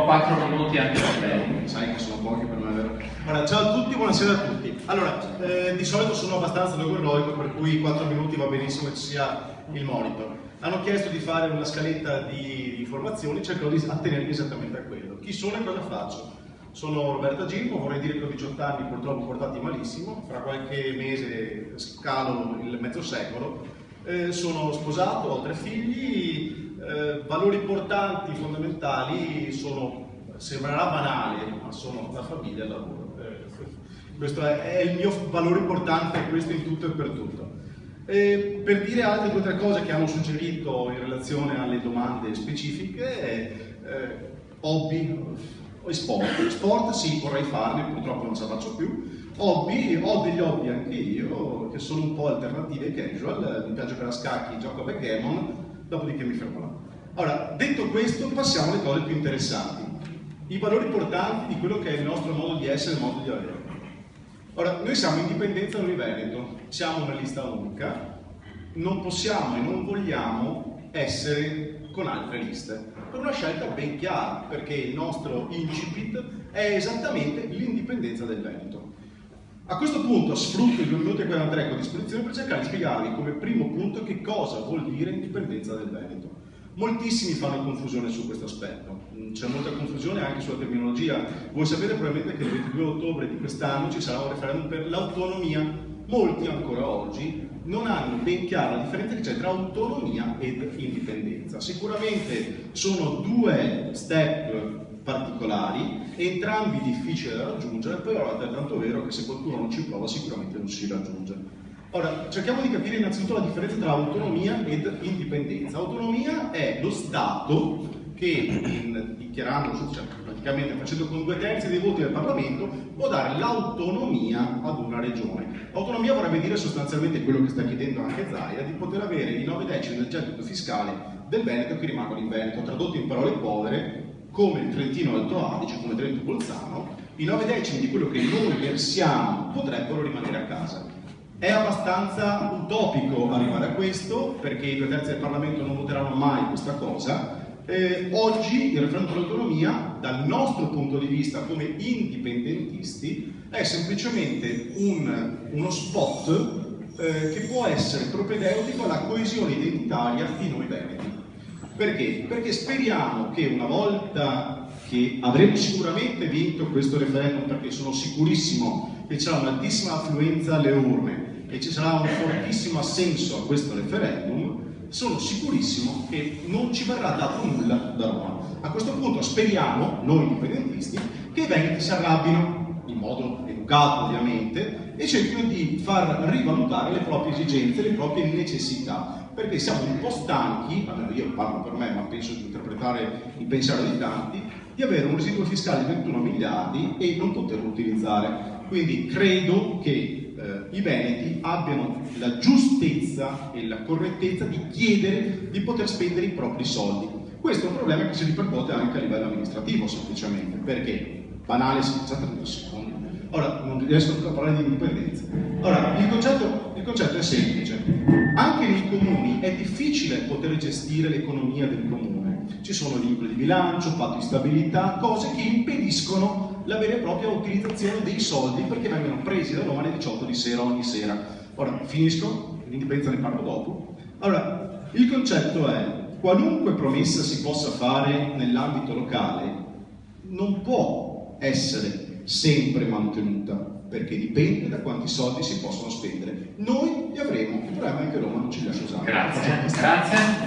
4 minuti anche per lei. Sai che sono pochi per me, vero? Allora, ciao a tutti, buonasera a tutti. Allora, di solito sono abbastanza logorroico, per cui 4 minuti va benissimo che ci sia il monitor. Hanno chiesto di fare una scaletta di informazioni, cercherò di attenermi esattamente a quello. Chi sono e cosa faccio? Sono Roberto Gimmo, vorrei dire che ho 18 anni, purtroppo portati malissimo, fra qualche mese scalo il mezzo secolo. Sono sposato, ho 3 figli, valori importanti, fondamentali, sembrerà banale, ma sono la famiglia e il lavoro. Questo è il mio valore importante, questo in tutto e per tutto. Per dire altre 2 o 3 cose che hanno suggerito in relazione alle domande specifiche, hobby e sport. Sport sì, vorrei farli, purtroppo non ce la faccio più. Hobby, ho degli hobby anche io, che sono un po' alternative e casual, mi piace giocare a scacchi, gioco a backgammon, dopodiché mi fermo là. Ora, detto questo, passiamo alle cose più interessanti, i valori portanti di quello che è il nostro modo di essere, il modo di avere. Ora, noi siamo Indipendenza Noi Veneto, siamo una lista unica, non possiamo e non vogliamo essere con altre liste, per una scelta ben chiara, perché il nostro incipit è esattamente l'indipendenza del Veneto. A questo punto sfrutto i 2 minuti e 43 che ho a disposizione per cercare di spiegarvi come primo punto che cosa vuol dire indipendenza del Veneto. Moltissimi fanno confusione su questo aspetto, c'è molta confusione anche sulla terminologia. Voi sapete probabilmente che il 22 ottobre di quest'anno ci sarà un referendum per l'autonomia. Molti ancora oggi non hanno ben chiara la differenza che c'è tra autonomia ed indipendenza. Sicuramente sono 2 step particolari, entrambi difficili da raggiungere, però è altrettanto vero che se qualcuno non ci prova sicuramente non si raggiunge. Ora, cerchiamo di capire innanzitutto la differenza tra autonomia ed indipendenza. Autonomia è lo Stato che, dichiarando, cioè praticamente facendo con 2/3 dei voti del Parlamento, può dare l'autonomia ad una regione. Autonomia vorrebbe dire sostanzialmente quello che sta chiedendo anche Zaia, di poter avere i 9/10 del gettito fiscale del Veneto che rimangono in Veneto, tradotto in parole povere, come il Trentino Alto Adige, come Trento Bolzano, i 9/10 di quello che noi versiamo potrebbero rimanere a casa. È abbastanza utopico arrivare a questo, perché i 2/3 del Parlamento non voteranno mai questa cosa. Oggi il referendum sull'autonomia, dal nostro punto di vista come indipendentisti, è semplicemente uno spot che può essere propedeutico alla coesione identitaria di noi veneti. Perché? Perché speriamo che una volta che avremo sicuramente vinto questo referendum, perché sono sicurissimo che ci sarà un'altissima affluenza alle urne e ci sarà un fortissimo assenso a questo referendum, sono sicurissimo che non ci verrà dato nulla da Roma. A questo punto speriamo, noi indipendentisti, che i veneti si arrabbino, in modo educato ovviamente, e cerchino di far rivalutare le proprie esigenze, le proprie necessità, perché siamo un po' stanchi, almeno io parlo per me, ma penso di interpretare il pensiero di tanti, di avere un residuo fiscale di 21 miliardi e non poterlo utilizzare. Quindi credo che i veneti abbiano la giustezza e la correttezza di chiedere di poter spendere i propri soldi. Questo è un problema che si ripercuote anche a livello amministrativo, semplicemente, perché, banale, si fa 30 secondi. Ora, non riesco a parlare di indipendenza. Ora, il concetto è semplice. Anche nei comuni è difficile poter gestire l'economia del comune. Ci sono vincoli di bilancio, patto di stabilità, cose che impediscono la vera e propria utilizzazione dei soldi perché vengono presi da Roma alle 18 di sera ogni sera. Ora, finisco, l'indipendenza ne parlo dopo. Allora, il concetto è: qualunque promessa si possa fare nell'ambito locale non può essere sempre mantenuta, perché dipende da quanti soldi si possono spendere. Noi li avremo, il problema è che Roma non ci lascia usare. Grazie.